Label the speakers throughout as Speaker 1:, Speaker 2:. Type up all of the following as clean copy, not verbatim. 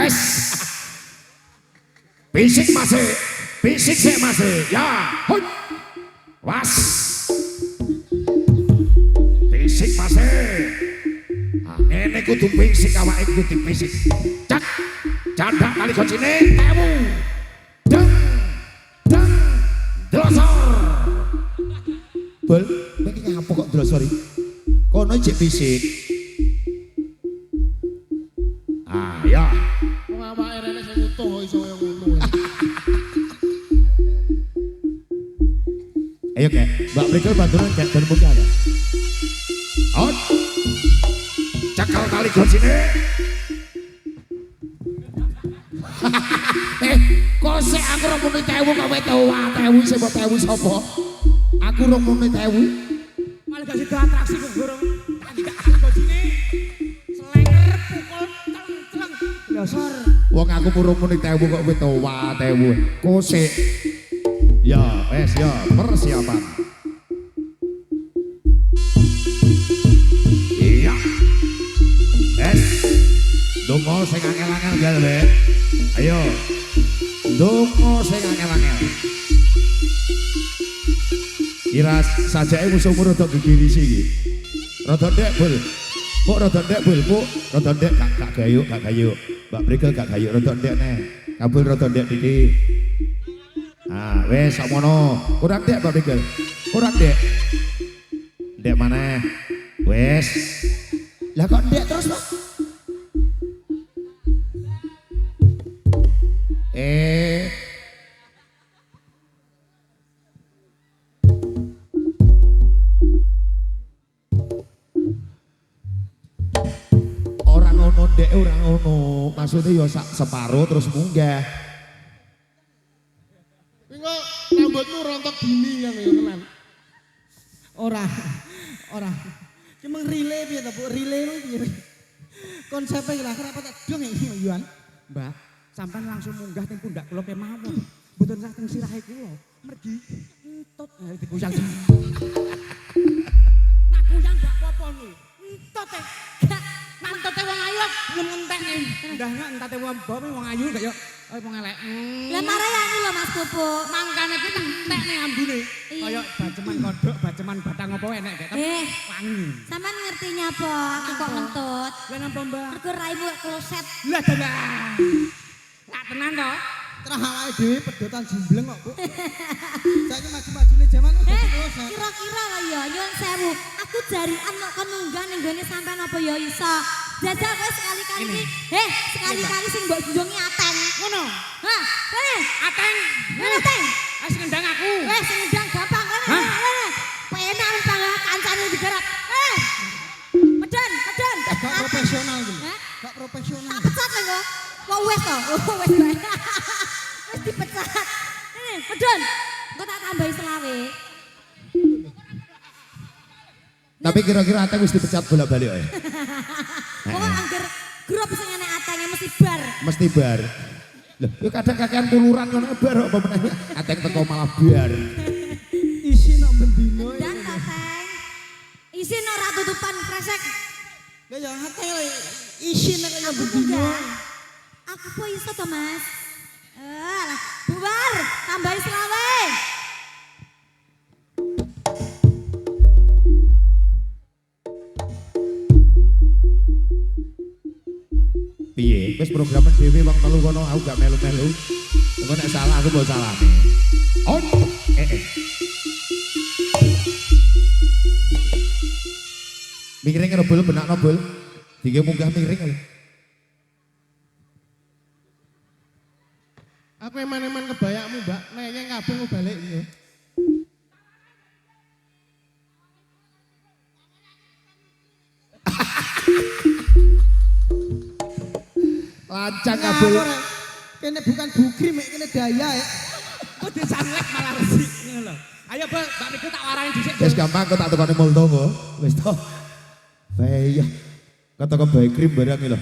Speaker 1: Wes. Bisik masih. Bisik sih masih. Ya. Hoi. Was. Bisik masih. Ini kudu bisik awake kudu bisik. Cak. Candak kali kocine. Ewu. Deng. Deng. Drosor. Bol, ini ngapa kok drosor iki? Kono cek bisik. Ah, ya.
Speaker 2: Wong awake rene sing utuh iso kaya ngono.
Speaker 1: Ayo kek, Mbak Brigel bantuan kek dan mungkin ada. Out. Cakal tali sini. Kok sik aku rong muni 1000 kok wetu 1000 sing mbok 1000 sapa? Aku rong muni 1000.
Speaker 3: Malah gak sida atraksi kok gorong. Tak sini. Selenger pukul celeng. Dasar.
Speaker 1: Wong aku murung muni 1000 kok wetu 1000. Kok sik. Ya, wes ya, persiapan. Iya. Es. Dongo sing angel-angel gal le. Ayo. Dongo sing angel-angel. Iras sajake musuhmu rada gegirisi iki. Rada ndek bul. Kok rada ndek bul, kok rada ndek gak gayuk, gak gayuk. Mbak Brigel gak gayuk rada ndek neh. Kabul rada ndek dikit. Ah, wes samono. Kurang ndek Mbak Brigel. Kurang ndek. Ndek mana? Wes. Lah kok ndek terus, Pak? Orang ono dek, orang ono. Maksudnya ya separuh terus munggah.
Speaker 2: Kuwi kok rambutmu rontok gini kan ya tenan.
Speaker 3: Ora. Cuma relay piye to, Bu? Relay lho piye? Konsepnya lah kenapa tak dong iki Yuan? Mbak, sampean langsung munggah teng pundak kula kemawon. Mboten sak teng sirahe kula. Mergi entut dikuyang. Nak kuyang gak apa-apa lho. Entut e. Gak mantute wong ayu belum ngentekne. Ndahnya entate wong bae wong ayu gak yo wong elek.
Speaker 4: Lah marayane lho Mas Pupuk.
Speaker 3: Mangkane kuwi entekne ambune. Kaya baceman kodhok, baceman batang apa enek gak wangi.
Speaker 4: Sampeyan ngertinya apa? Aku kok ngentut.
Speaker 3: Lah napa Mbak?
Speaker 4: Mergo raimu kloset.
Speaker 3: Lah dalah. Lah tenan to?
Speaker 5: Terah awake dhewe pedotan jumbleng kok, Bu. Saiki maju-majune jaman udah kloset.
Speaker 4: Kira-kira lah ya nyuwun sewu. Aku jarian kok kon munggah ning gone sampean apa ya iso. Jajal kowe sekali-kali iki. Sekali-kali sing mbok junjungi ateng.
Speaker 3: Ngono.
Speaker 4: Hah, kene.
Speaker 3: Ateng.
Speaker 4: Ateng.
Speaker 3: Wis ngendang aku.
Speaker 4: Wes ngundang gampang kene. Penak pangga kancane digarap. Medon.
Speaker 5: Gak profesional iki.
Speaker 4: Hah?
Speaker 5: Gak profesional.
Speaker 4: Tak pecat lho kok. Wah wes to. Wes bae. Wes dipecat. Ini, medon. Engko tak tambahi selawe.
Speaker 1: Tapi kira-kira Ateng wis dipecat bolak-balik ya?
Speaker 4: Pokok angger grup sing enek atenge mesti bar.
Speaker 1: Mesti bar. Loh, yo kadang kakean tuluran ngono bar apa meneh. Ateng teko malah bar.
Speaker 5: Isi nak bendino.
Speaker 4: Dan Ateng. Isin ora tutupan kresek.
Speaker 5: Ya ya hati isi nak kaya
Speaker 4: Aku
Speaker 5: bendino.
Speaker 4: enggak. Aku kok iso to, Mas? Lah, bubar, tambahi selawe.
Speaker 1: Piye? Wis programan dhewe wong telu kono aku gak melu-melu. Engko nek salah aku mbok salahne. On. Miring karo bol benakno bol. Dike munggah miring kali.
Speaker 2: Aku eman-eman kebayakmu, Mbak. Neyeng kabeh mau balik ya.
Speaker 1: Lancang kabel.
Speaker 5: Kene bukan bukri mek kene daya ya.
Speaker 3: Kok disanlek malah resik ngono lho. Ayo, Mbak niku tak warani dhisik.
Speaker 1: Wis gampang kok tak tukone multo kok. Wis to. Bae ya. Kata bae krim barang iki lho.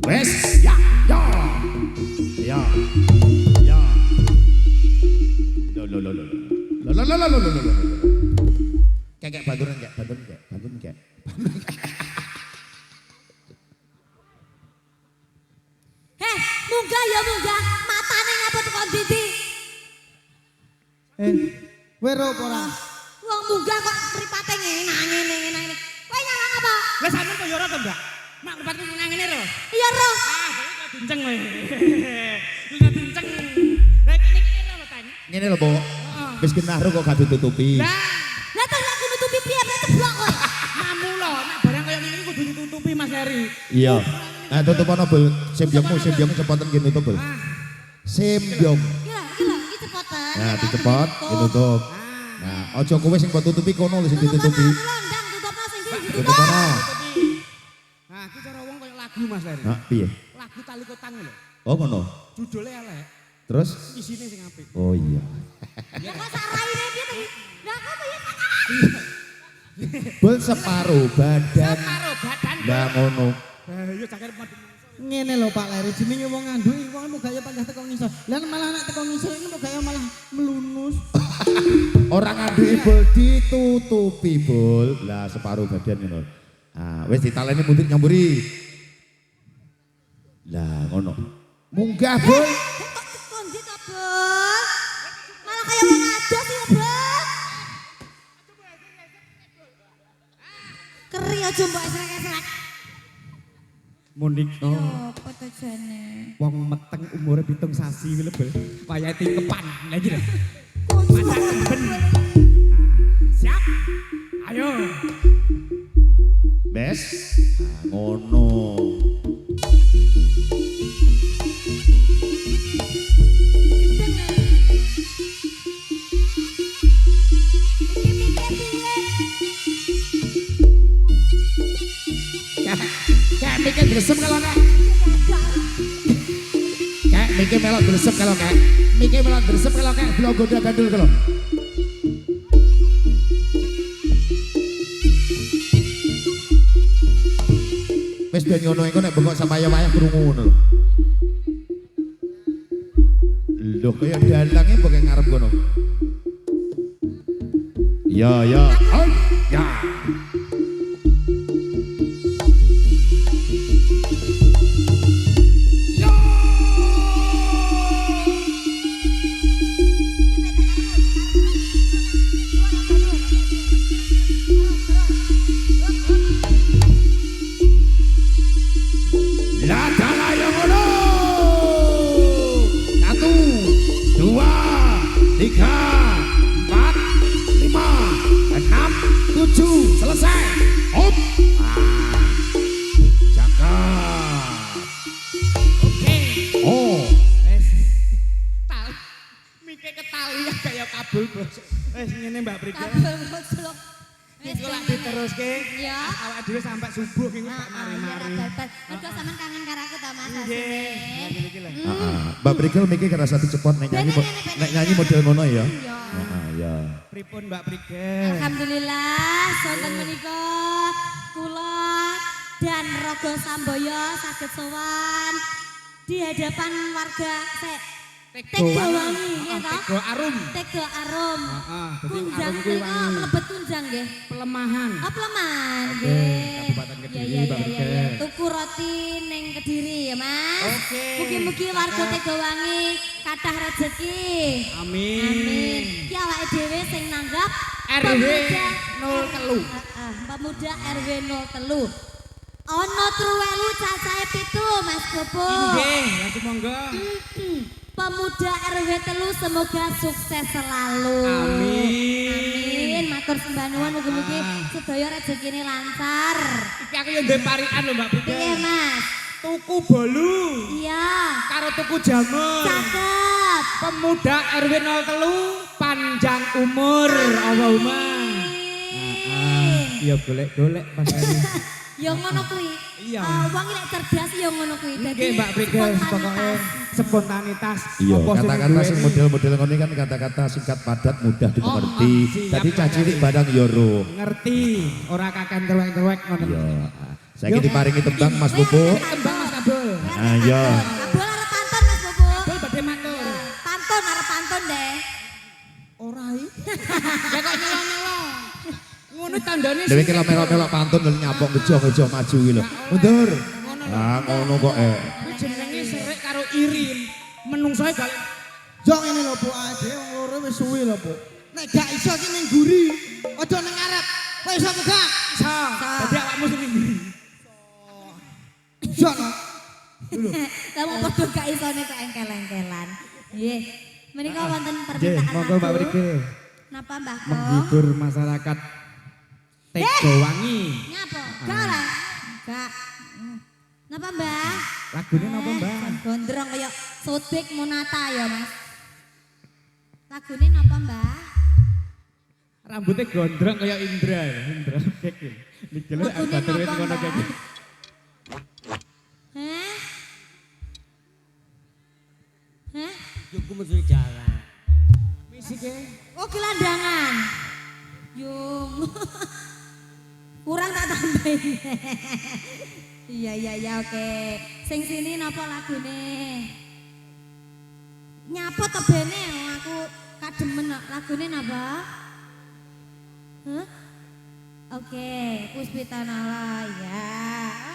Speaker 1: Wes, ya, ya. Ya. Ya. Lo. Kayak banturan kayak.
Speaker 4: Heh, munggah ya munggah. Matane ngapa teko ndi?
Speaker 5: Wero apa ora?
Speaker 4: Wong munggah kok mripate ngene. Kowe nyala apa?
Speaker 3: Lah sampean kok ya ora to, Mbak? Mak kupatku ngene ro.
Speaker 4: Iya, Roh.
Speaker 3: Ah, kok dinceng kowe. Lu dinceng. Lah kene ro Tan.
Speaker 1: Ngene lho, Bu. Wis genah kok gak ditutupi.
Speaker 4: Lah terus aku nutupi piye nek ceblok kowe?
Speaker 3: Mamu lho, nek barang kaya ngene iki kudu ditutupi Mas Heri.
Speaker 1: Iya. Nah, tutup ana, Bul. Simbyongmu cepetan ki nutup, Bul. Simbyong.
Speaker 4: Iya, iki cepetan.
Speaker 1: Nah, dicepot, ditutup. Nah, aja kowe sing mbok tutupi kono lho sing ditutupi.
Speaker 4: Ndang tutupno sing
Speaker 1: Tutup
Speaker 4: ditutup.
Speaker 1: kono.
Speaker 3: Nah, iki cara wong kaya lagu Mas Heri.
Speaker 1: Nah, piye?
Speaker 3: Lagu tali kotang lho.
Speaker 1: Oh, ngono.
Speaker 3: Judule elek,
Speaker 1: Terus?
Speaker 3: isine sing apik.
Speaker 1: Oh iya.
Speaker 4: Ya kok saraine piye to? Lah kok piye?
Speaker 1: Bul separuh badan.
Speaker 3: Karo badan.
Speaker 1: Lah ngono.
Speaker 3: Ayo cakar madem.
Speaker 5: Ngene lho Pak Leri, jenenge wong ngandhu iki wong mau gaya panggah teko ngisor. Lah malah nek teko ngisor iki mau gaya malah melunus.
Speaker 1: Orang ngaduki Bul ditutupi, Bul. Lah separuh badan ngono. Ah, wis ditaleni mundur nyamburi. Lah ngono. Munggah, Bul.
Speaker 4: Kok teko ndi to, Bol? Malah kaya wong ados ya, Bol. Keri aja mbok esrek-esrek.
Speaker 3: Monik
Speaker 4: Yo, apa to jane?
Speaker 3: wong meteng umure 7 sasi kuwi lho, Bel. Wayahe tingkepan. Lah iki lho.
Speaker 4: Masak
Speaker 3: Ben. Siap. Ayo.
Speaker 1: Bes. Ah, ngono. Kayak mikir gresem kalau kayak. Kayak mikir melok gresem kalau kayak. Mikir melok gresem kalau kayak belum goda gandul kalau. Wis ben ngono iku nek bengok sama wayah krungu ngono lho. Lho kaya dalange mbok ngarep kono. Ya. Ay, ya. Lah dalah yang ngono. 1, 2, 3, 4, 5, 6, 7, selesai. Hop. Cakep.
Speaker 3: Oke.
Speaker 1: Oh,
Speaker 3: Wes. Tal. Mikir ketali ya kaya kabel, Bos. Wes ngene Mbak Brika.
Speaker 4: Kabel goblok.
Speaker 3: Iku lak diteruske.
Speaker 4: Ya.
Speaker 3: Awak dhewe sampai subuh ki tak mari-mari.
Speaker 4: Mergo sampean kangen karo aku ta Mas
Speaker 3: Nggih.
Speaker 4: asine.
Speaker 3: Lah iki lho.
Speaker 1: Mbak Brigel mikir kira satu cepot nek nyanyi model ngono ya.
Speaker 4: Yo.
Speaker 1: Ya.
Speaker 3: Pripun Mbak Brika?
Speaker 4: Alhamdulillah, sonten menika kula dan Rogo Samboyo saged sowan di hadapan warga Tegowangi, nggih toh?
Speaker 3: Tego Arum.
Speaker 4: Tego Arum.
Speaker 3: Heeh, dadi
Speaker 4: Kunjang
Speaker 3: Arum kuwi
Speaker 4: mriko
Speaker 3: wangi.
Speaker 4: mlebet kunjang nggih.
Speaker 3: Pelemahan.
Speaker 4: Oh, Pleman nggih.
Speaker 3: Kabupaten Kediri,
Speaker 4: Iya,
Speaker 3: Mbak
Speaker 4: iya,
Speaker 3: Brigel.
Speaker 4: iya. Tuku roti ning Kediri ya, Mas.
Speaker 3: Oke.
Speaker 4: Mugi-mugi warga Tegowangi kathah rejeki.
Speaker 3: Amin.
Speaker 4: Amin. Ki awake dhewe sing nanggap
Speaker 3: RW
Speaker 4: pemuda
Speaker 3: 03.
Speaker 4: Pemuda RW 03. Ono truwelu cacahe 7 Mas Bobo.
Speaker 3: Nggih, ya monggo.
Speaker 4: Pemuda RW 3 semoga sukses selalu.
Speaker 3: Amin.
Speaker 4: Amin. Matur sembah nuwun mugi-mugi sedaya rezekine lancar.
Speaker 3: Iki aku yo ndek parikan lho Mbak Brika.
Speaker 4: Piye Mas?
Speaker 3: Tuku bolu
Speaker 4: Iya.
Speaker 3: karo tuku jamur.
Speaker 4: Cakep.
Speaker 3: Pemuda RW 03 panjang umur Allahumma. Iya golek-golek Mas Heri.
Speaker 4: Ya ngono kuwi.
Speaker 3: Iya.
Speaker 4: Wong lek cerdas ya ngono kuwi.
Speaker 3: Nggih Mbak Brika, pokoke spontanitas.
Speaker 1: Iya,
Speaker 3: Apa sing
Speaker 1: kata-kata sing
Speaker 3: duweni.
Speaker 1: model-model ngono kan kata-kata singkat padat mudah dimengerti.
Speaker 3: siap,
Speaker 1: Tadi
Speaker 3: Mbak.
Speaker 1: cacilik barang yo roh.
Speaker 3: Ngerti, ora kaken terwek-terwek ngono.
Speaker 1: Iya. Saiki diparingi tembang Mas Bobo.
Speaker 3: Tembang Mas Abdul.
Speaker 1: Ayo.
Speaker 4: Kabul arep pantun Mas Bobo.
Speaker 3: Kabul badhe matur.
Speaker 4: Pantun arep pantun deh.
Speaker 5: Ora iki.
Speaker 3: Ya kok nyelo-nyelo. Ngono tandane
Speaker 1: Dewe ki melok-melok pantun lho nyapok ngejo maju iki lho. Mundur. Ah ngono kok
Speaker 3: jenenge serik karo irim. Menungsoe balik.
Speaker 5: Jong ini lho Bu Ade wong loro wis suwi lho Bu. Nek gak iso ki ning guri, aja ning ngarep. Kok iso apa gak?
Speaker 3: Iso. Dadi awakmu sing ngguri.
Speaker 5: Iso no.
Speaker 4: Kamu padha gak isone kok engkel-engkelan. Nggih. Menika wonten
Speaker 6: Nggih,
Speaker 4: permintaan
Speaker 6: monggo Mbak
Speaker 4: lagu.
Speaker 6: Mriki.
Speaker 4: Napa Mbah Ko?
Speaker 6: Menghibur masyarakat Tegowangi.
Speaker 4: Nyapa? Gak ora? Gak. Napa Mbah?
Speaker 6: Lagune napa, Mbak?
Speaker 4: Gondrong kaya Sodik Monata ya, Mas. Lagune napa, Mbah?
Speaker 6: Rambutnya gondrong kayak Indra ya, Indra kek. Niki lho
Speaker 4: Lagune
Speaker 6: batur wis
Speaker 4: napa,
Speaker 6: ngono
Speaker 4: Mbah?
Speaker 6: kek.
Speaker 4: Hah? Hah?
Speaker 3: Cukup mesti jalan. Misike.
Speaker 4: Oh, gelandangan. Yung. Kurang tak tambahin. Iya, oke. Sing sini napa lagune? Nyapa to bene aku kademen kok. Lagune napa? Hah? Oke, Puspitanala ya.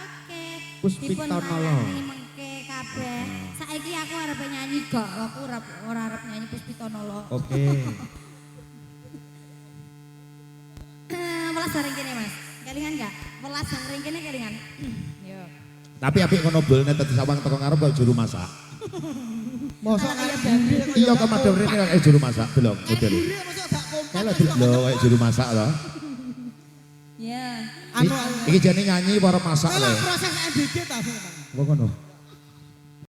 Speaker 4: Oke.
Speaker 6: Puspitanala.
Speaker 4: Dipun mengke kabeh. Saiki aku arep nyanyi kok. Aku ora arep nyanyi Puspitanala.
Speaker 6: Oke.
Speaker 4: Welas bareng kene, Mas. Kelingan enggak? Welas bareng kene kelingan. Yo.
Speaker 1: Tapi apik kono bolne dadi sawang teko ngarep kok juru masak.
Speaker 5: Mosok kaya bandri kok
Speaker 1: Iya kok madhep rene kok juru masak delok model.
Speaker 5: bandri mosok gak kompak.
Speaker 1: Kalau delok lho kayak juru masak lho.
Speaker 4: Ya.
Speaker 5: Anu
Speaker 1: Iki jane nyanyi para masak
Speaker 5: kalau
Speaker 1: lho.
Speaker 5: proses MBG ta sing.
Speaker 6: Kok ngono?